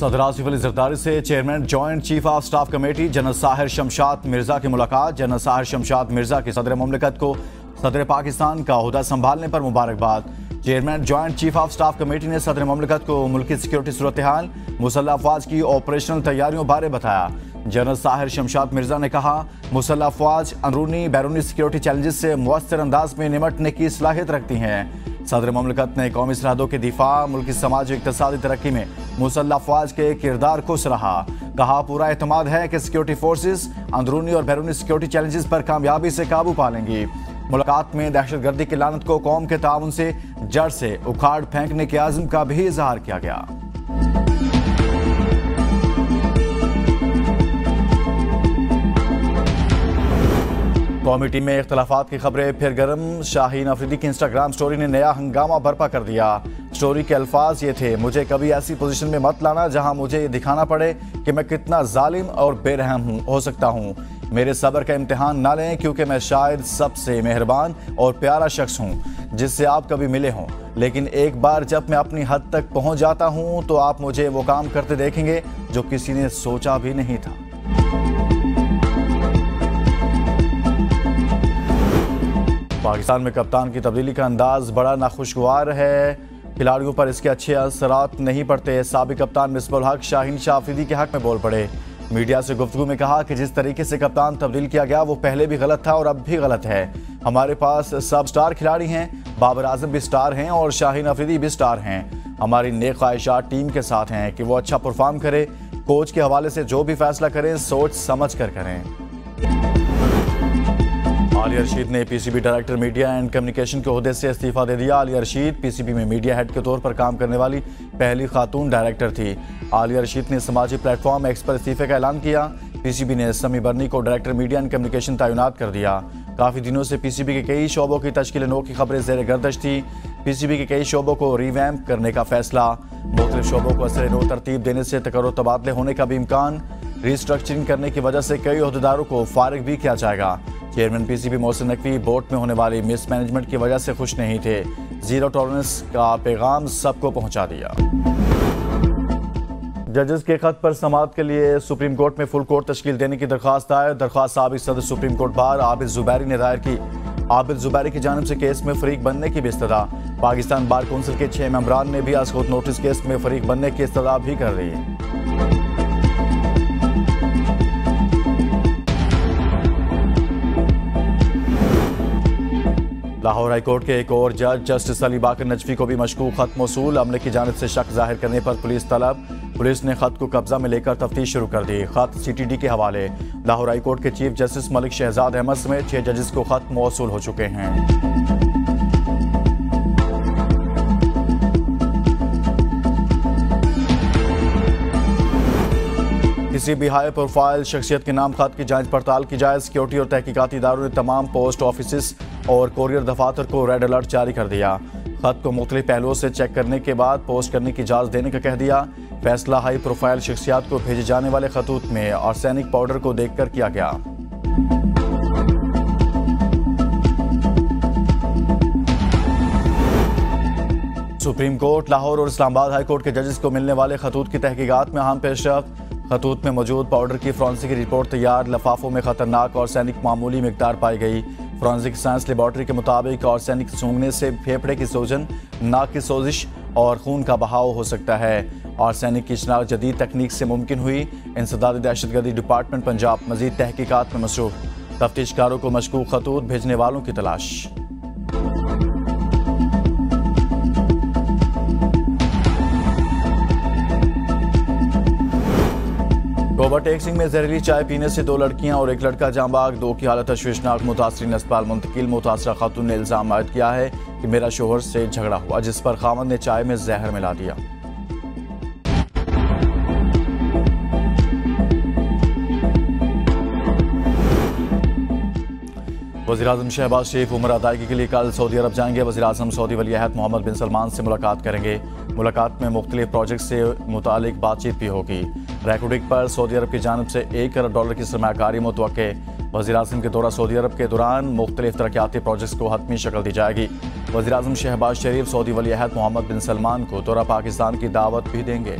सदर आसिफ अली जरदारी से chairman joint chief of staff committee general Sahir Shamshad Mirza की मुलाकात। जनरल साहिर शमशाद मिर्जा की सदर मुमलिकत को सदर पाकिस्तान का ओहदा संभालने पर मुबारकबाद। Chairman joint chief of staff committee ने सदर मुमलिकत को मुल्की सिक्योरिटी सूरत हाल मुसल्लह अफवाज की ऑपरेशनल तैयारियों बारे बताया। जनरल साहिर शमशाद मिर्जा ने कहा, मुसल्लह अफवाज अंदरूनी बैरूनी सिक्योरिटी चैलेंजेस से मुअस्सर अंदाज में निमटने की सलाहियत रखती हैं। सदर मुमलिकत ने कौमी सरहदों के दिफा, मुल्की समाज और इक़्तिसादी तरक्की में मुसल्लह अफवाज के किरदार को सराहा। कहा, पूरा एतमाद है कि सिक्योरिटी फोर्सेस अंदरूनी और बैरूनी सिक्योरिटी चैलेंजेस पर कामयाबी से काबू पा लेंगी। मुलाकात में दहशतगर्दी की लानत को कौम के ताउन से जड़ से उखाड़ फेंकने के आज़म का भी इजहार किया गया। कौमी टीम में इख्तलाफात की खबरें फिर गर्म। शाहीन अफरीदी की इंस्टाग्राम स्टोरी ने नया हंगामा बर्पा कर दिया। स्टोरी के अल्फाज ये थे, मुझे कभी ऐसी पोजीशन में मत लाना जहां मुझे ये दिखाना पड़े कि मैं कितना जालिम और बेरहम हो सकता हूं। मेरे सब्र का इम्तिहान ना लें, क्योंकि मैं शायद सबसे मेहरबान और प्यारा शख्स हूं जिससे आप कभी मिले हों। लेकिन एक बार जब मैं अपनी हद तक पहुंच जाता हूं तो आप मुझे वो काम करते देखेंगे जो किसी ने सोचा भी नहीं था। पाकिस्तान में कप्तान की तब्दीली का अंदाज बड़ा नाखुशगवार है। खिलाड़ियों पर इसके अच्छे असरात नहीं पड़ते। साबिक कप्तान मिसबाहुल हक शाहीन शाह अफरीदी के हक में बोल पड़े। मीडिया से गुफ्तगू में कहा कि जिस तरीके से कप्तान तब्दील किया गया वो पहले भी गलत था और अब भी गलत है। हमारे पास सब स्टार खिलाड़ी हैं, बाबर आजम भी स्टार हैं और शाहीन अफरीदी भी स्टार हैं। हमारी नेक ख्वाहिशात टीम के साथ हैं कि वो अच्छा परफॉर्म करे। कोच के हवाले से जो भी फैसला करें सोच समझ कर करें। आलिया रशीद ने PCB director media and communication के ओहदे से इस्तीफा दे दिया। आलिया रशीद पीसीबी में मीडिया हेड के तौर पर काम करने वाली पहली खातून डायरेक्टर थी। आलिया रशीद ने समाजी प्लेटफॉर्म एक्स पर इस्तीफे का ऐलान किया। पीसीबी ने समी बर्नी को डायरेक्टर मीडिया एंड कम्युनिकेशन तैनात कर दिया। काफ़ी दिनों से पीसीबी के कई शोबों की तश्कील नो की खबरें ज़ेर गर्दश थी। पीसीबी के कई शोबों को रीवैम्प करने का फैसला, मुख्तलिफ शोबों को असर नो तरतीब देने से तकर्रुर तबादले होने का भी इम्कान, रिस्ट्रक्चरिंग करने की वजह से कई ओहदेदारों को फारिग भी किया जाएगा। Chairman PCB Mohsin Naqvi board में होने वाली मिसमैनेजमेंट की वजह से खुश नहीं थे। जीरो टॉलरेंस का पैगाम सबको पहुंचा दिया। जजेस के खत पर समाअत के लिए सुप्रीम कोर्ट में फुल कोर्ट तश्कील देने की दरख्वास्त दायर। दरख्वास्त साबिक सदर supreme court bar Abid Zubairi ने दायर की। आबिद जुबैरी की जानिब से केस में फरीक बनने की भी इस्तदा। पाकिस्तान बार काउंसिल के 6 मेंबरान ने भी आज खुद नोटिस केस में फरीक बनने की इस्तदा भी कर रही है। लाहौर हाई कोर्ट के एक और जज जस्टिस अली बाकर नजफी को भी मशकूक खत मौसूल। अमले की जानिब से शक जाहिर करने पर पुलिस तलब। पुलिस ने खत को कब्जा में लेकर तफ्तीश शुरू कर दी। खत सीटीडी के हवाले। लाहौर हाई कोर्ट के चीफ जस्टिस मलिक शहजाद अहमद समेत 6 जजेस को खत मौसूल हो चुके हैं। किसी भी हाई प्रोफाइल शख्सियत के नाम खत की जांच पड़ताल की जाए। सिक्योरिटी और तहकीकाती इदारों ने तमाम पोस्ट ऑफिस और कोरियर दफातर को रेड अलर्ट जारी कर दिया। खत को मुख्तलिफ पहलुओं से चेक करने के बाद पोस्ट करने की इजाज़त देने का कह दिया। फैसला हाई प्रोफाइल शख्सियात को भेजे जाने वाले खतूत में आर्सेनिक पाउडर को देखकर किया गया। सुप्रीम कोर्ट, लाहौर और इस्लामाबाद हाई कोर्ट के जजेस को मिलने वाले खतूत की तहकीकात में अहम पेशरफ्त। खतूत में मौजूद पाउडर की फॉरेंसिक रिपोर्ट तैयार। लिफाफों में खतरनाक आर्सेनिक मामूली मिकदार पाई गई। फॉरेंसिक साइंस लेबॉर्ट्री के मुताबिक आर्सेनिक सूंघने से फेफड़े की सूजन, नाक की सोजिश और खून का बहाव हो सकता है। आर्सेनिक की शनाख्त जदीद तकनीक से मुमकिन हुई। इंसदादी दहशतगर्दी डिपार्टमेंट पंजाब मजीद तहकीकात में मसरूफ। तफ्तीशकारों को मशकूक खतूत भेजने वालों की तलाश। ओवरटेक्सिंग में जहरीली चाय पीने से 2 लड़कियां और 1 लड़का जाँ बाग। 2 की हालत तशवीशनाक। मुतासरीन अस्पताल मुंतकिल। मुतासरा खातून ने इल्जाम आयद किया है कि मेरा शोहर से झगड़ा हुआ, जिस पर खामद ने चाय में जहर मिला दिया। वज़ीर-ए-आज़म शहबाज शरीफ उम्र अदायगी के लिए कल सऊदी अरब जाएंगे। वज़ीर-ए-आज़म सऊदी वली अहद मोहम्मद बिन सलमान से मुलाकात करेंगे। मुलाकात में मुख्तलिफ प्रोजेक्ट से मुतालिक बातचीत भी होगी। रैकोडिक पर सऊदी अरब की जानिब से $1 करोड़ की सरमायाकारी मुतवक्के। वज़ीर-ए-आज़म के दौरा सऊदी अरब के दौरान मुख्तलिफ तरक्याती प्रोजेक्ट्स को हतमी शक्ल दी जाएगी। वज़ीर-ए-आज़म शहबाज शरीफ सऊदी वली अहद मोहम्मद बिन सलमान को दौरा पाकिस्तान की दावत भी देंगे।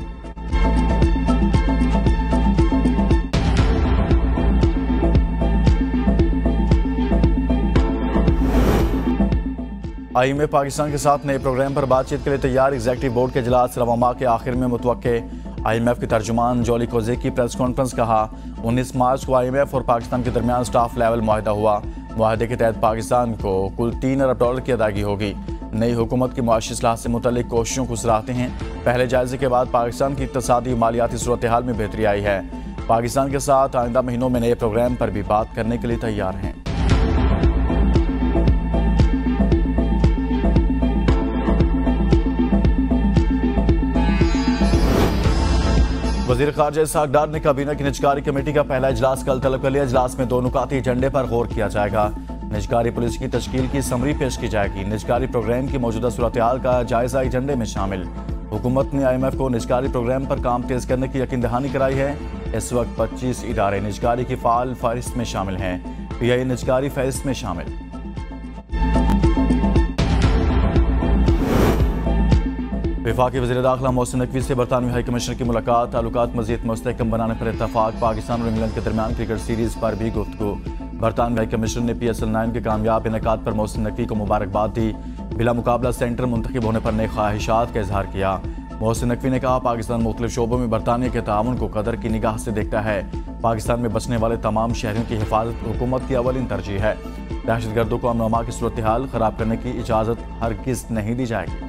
IMF पाकिस्तान के साथ नए प्रोग्राम पर बातचीत के लिए तैयार। एग्जीक्यूटिव बोर्ड के इजलास रवा माह के आखिर में मुतवक्के। IMF के तर्जुमान जॉली कोजे की प्रेस कॉन्फ्रेंस। कहा 19 मार्च को IMF और पाकिस्तान के दरमियान स्टाफ लेवल मुआहदा हुआ। मुआहदे के तहत पाकिस्तान को कुल $3 अरब की अदायगी होगी। नई हुकूमत की मुआशी इस्लाह से मुतल्लिक कोशिशों को सराहते हैं। पहले जायजे के बाद पाकिस्तान की इक़्तिसादी मालियाती सूरत हाल में बेहतरी आई है। पाकिस्तान के साथ आइंदा महीनों में नए प्रोग्राम पर भी बात करने के लिए तैयार हैं। वज़ीर ख़ारजा इसहाक़ डार ने काबीना की निजकारी कमेटी का पहला इजलास कल तलब कर लिया। इजलास में 2 नुकाती एजेंडे पर गौर किया जाएगा। निजकारी पुलिस की तश्कील की समरी पेश की जाएगी। निजकारी प्रोग्राम की मौजूदा सूरत हाल का जायजा एजेंडे में शामिल। हुकूमत ने IMF को निजकारी प्रोग्राम पर काम तेज करने की यकीन दहानी कराई है। इस वक्त 25 इदारे निजकारी की फ़ाल फहरिस्त में शामिल हैं। PI निजकारी फहरिस्त में शामिल। वफाकी वज़ीर दाखिला मोहसिन नकवी से बरतानवी हाई कमिश्नर की मुलाकात। ताल्लुकात मज़ीद मुस्तहकम बनाने पर इत्तफाक। पाकिस्तान और इंग्लैंड के दरमियान क्रिकेट सीरीज़ पर भी गुफ्तगू। बरतानवी हाई कमिश्नर ने PSL 9 के कामयाब इनेकाद पर मोहसिन नकवी को मुबारकबाद दी। बिला मुकाबला सेंटर मुंतखब होने पर नए ख्वाहिशात का इजहार किया। मोहसिन नकवी ने कहा पाकिस्तान मुख्तलिफ शोबों में बरतानिया के ताउन को कदर की निगाह से देखता है। पाकिस्तान में बसने वाले तमाम शहरियों की हिफाजत हुकूमत की अवलिन तरजीह है। दहशतगर्दों को अमन अमान की सूरत हाल खराब करने की इजाज़त हरगिज़ नहीं दी जाएगी।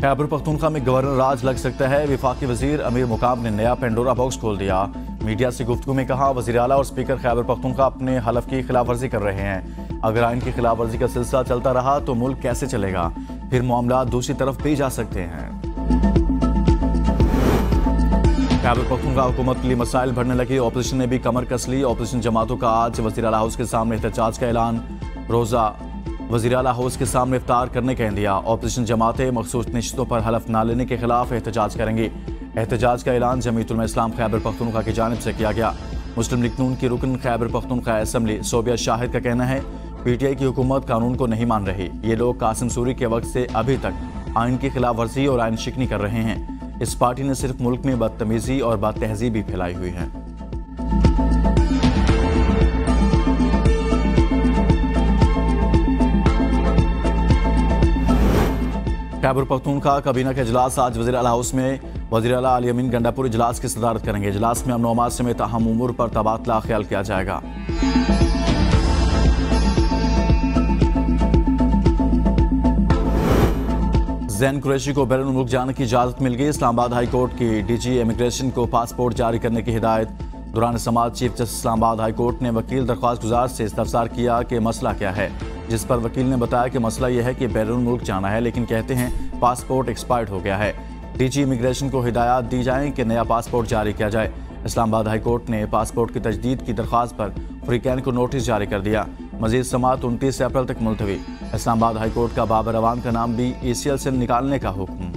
खैबर पख्तूनख्वा में गवर्नर राज लग सकता है। वफाकी वजीर अमीर मुकाम ने नया पेंडोरा बॉक्स खोल दिया। मीडिया से गुफ्तगू में कहा वज़ीर आला और स्पीकर खैबर पख्तूनख्वा अपने हलफ की खिलाफ वर्जी कर रहे हैं। अगर आइन की खिलाफ वर्जी का सिलसिला चलता रहा तो मुल्क कैसे चलेगा? फिर मामला दूसरी तरफ भी जा सकते हैं। खैबर पख्तूनख्वा हुकूमत के लिए मसाइल बढ़ने लगे। ऑपोजिशन ने भी कमर कस ली। ऑपोजिशन जमातों का आज वज़ीर आला हाउस के सामने एहतजाज का ऐलान। रोज़ा वज़ीर आला हाउस के सामने इफ्तार करने का इंदिया। ऑपोजिशन जमातें मखसूस नशिस्तों पर हलफ न लेने के खिलाफ एहतजाज करेंगी। एहतजाज का ऐलान जमीयत उलमा इस्लाम खैबर पख्तूनख्वा की जानिब से किया गया। मुस्लिम लीग नून की रुकन खैबर पख्तूनख्वा असेंबली सोबिया शाहिद का कहना है PTI की हुकूमत कानून को नहीं मान रही। ये लोग कासिम सूरी के वक्त से अभी तक आइन की खिलाफ वर्जी और आइन शिकनी कर रहे हैं। इस पार्टी ने सिर्फ मुल्क में बदतमीजी और बदतहजीबी फैलाई हुई है। खैबर पख्तूनख्वा काबीना का इजलास आज वज़ीर आला हाउस में वज़ीर आला अली अमीन गंडापुर इजलास की सदारत करेंगे। इजलास में अमन अमान समेत अहम उमूर पर तबादला ख्याल किया जाएगा। ज़ैन कुरैशी को बैरून मुल्क जाने की इजाज़त मिल गई। इस्लामाबाद हाई कोर्ट की DG इमिग्रेशन को पासपोर्ट जारी करने की हिदायत। दौरान समाअत chief justice Islamabad high court ने वकील दरख्वास्त गुजार से इस्तफसार किया कि मसला क्या है, जिस पर वकील ने बताया कि मसला यह है कि बैरून मुल्क जाना है लेकिन कहते हैं पासपोर्ट एक्सपायर्ड हो गया है। DG इमिग्रेशन को हिदायत दी जाए कि नया पासपोर्ट जारी किया जाए। इस्लामाबाद हाई कोर्ट ने पासपोर्ट की तजदीद की दरख्वास्त पर फ्रीकैन को नोटिस जारी कर दिया। मजीद समाअत 29 अप्रैल तक मुलतवी। इस्लामाबाद हाई कोर्ट का बाबर अवान का नाम भी ECL से निकालने का हुक्म।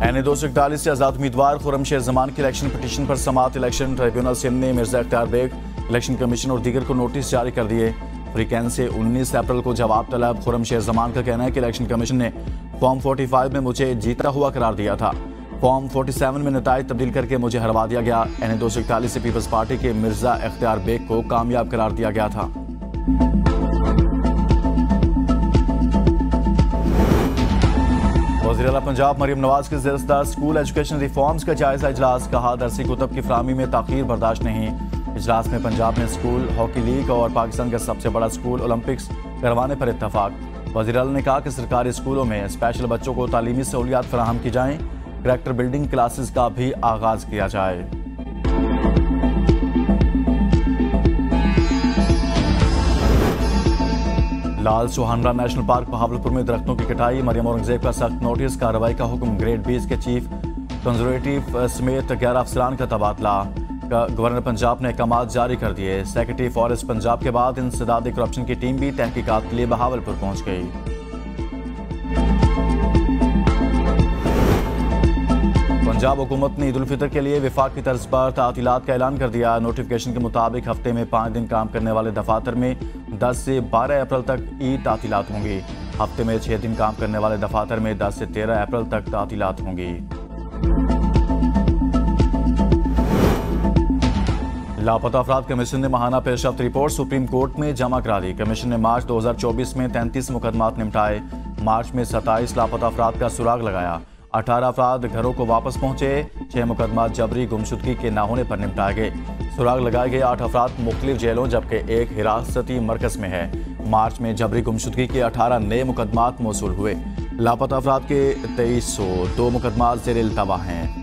NA 241 से आज़ाद उम्मीदवार खुर्रम शेर जमान की इलेक्शन पिटीशन पर समाअत। इलेक्शन ट्रिब्यूनल सिंध ने मिर्जा इख्तियार बेग, इलेक्शन कमीशन और दीगर को नोटिस जारी कर दिए। फ्रीकैन से 19 अप्रैल को जवाब तलब। खुर्रम शेर जमान का कहना है कि इलेक्शन कमीशन ने फॉर्म 45 में मुझे जीता हुआ करार दिया था। फॉर्म 47 में नताइज तब्दील करके मुझे हरवा दिया गया। NA 241 से पीपल्स पार्टी के मिर्जा इख्तियार बेग को कामयाब करार दिया गया था। वज़ीर आला पंजाब मरियम नवाज के ज़ेर स्कूल एजुकेशन रिफॉर्म्स का जायजा इजलास। कहा दरसी कुतब की फराहमी में ताख़ीर बर्दाश्त नहीं। इजलास में पंजाब में स्कूल हॉकी लीग और पाकिस्तान का सबसे बड़ा स्कूल ओलंपिक्स करवाने पर इत्तफाक। वज़ीर आला ने कहा कि सरकारी स्कूलों में स्पेशल बच्चों को तालीमी सहूलियात फराहम की जाएँ। करैक्टर बिल्डिंग क्लासेस का भी आगाज किया जाए। लाल सुहानरा नेशनल पार्क बहावलपुर में दरख्तों की कटाई। मरियम औरंगजेब का सख्त नोटिस। कार्रवाई का हुक्म। ग्रेड 20 के चीफ कंजर्वेटिव समेत 11 अफसरान का तबादला। गवर्नर पंजाब ने अहकाम जारी कर दिए। सेक्रेटरी फॉरेस्ट पंजाब के बाद इंसदाद करप्शन की टीम भी तहकीकात के लिए बहावलपुर पहुंच गई। पंजाब हुकूमत ने ईद उल फितर के लिए विफाक की तर्ज पर तातीलात का ऐलान कर दिया। नोटिफिकेशन के मुताबिक हफ्ते में 5 दिन काम करने वाले दफातर में 10 से 12 अप्रैल तक ईद तातीलात होंगी। हफ्ते में 6 दिन काम करने वाले दफातर में 10 से 13 अप्रैल तक तातीलात होंगी। लापता अफराद कमीशन ने माहाना पेशरफ्त रिपोर्ट सुप्रीम कोर्ट में जमा करा दी। कमीशन ने मार्च 2024 में 33 मुकदमात निपटाए। मार्च में 27 लापता अफराद का सुराग लगाया। 18 अफराद घरों को वापस पहुंचे। 6 मुकदमात जबरी गुमशुदगी के न होने पर निपटाए गए। सुराग लगाए गए 8 अफराद मुख्तलिफ जेलों जबकि एक हिरासती मरकज में है। मार्च में जबरी गुमशुदगी के 18 नए मुकदमात मौसूल हुए। लापता अफराद के 2302 मुकदमात ज़ेर इल्तवा हैं।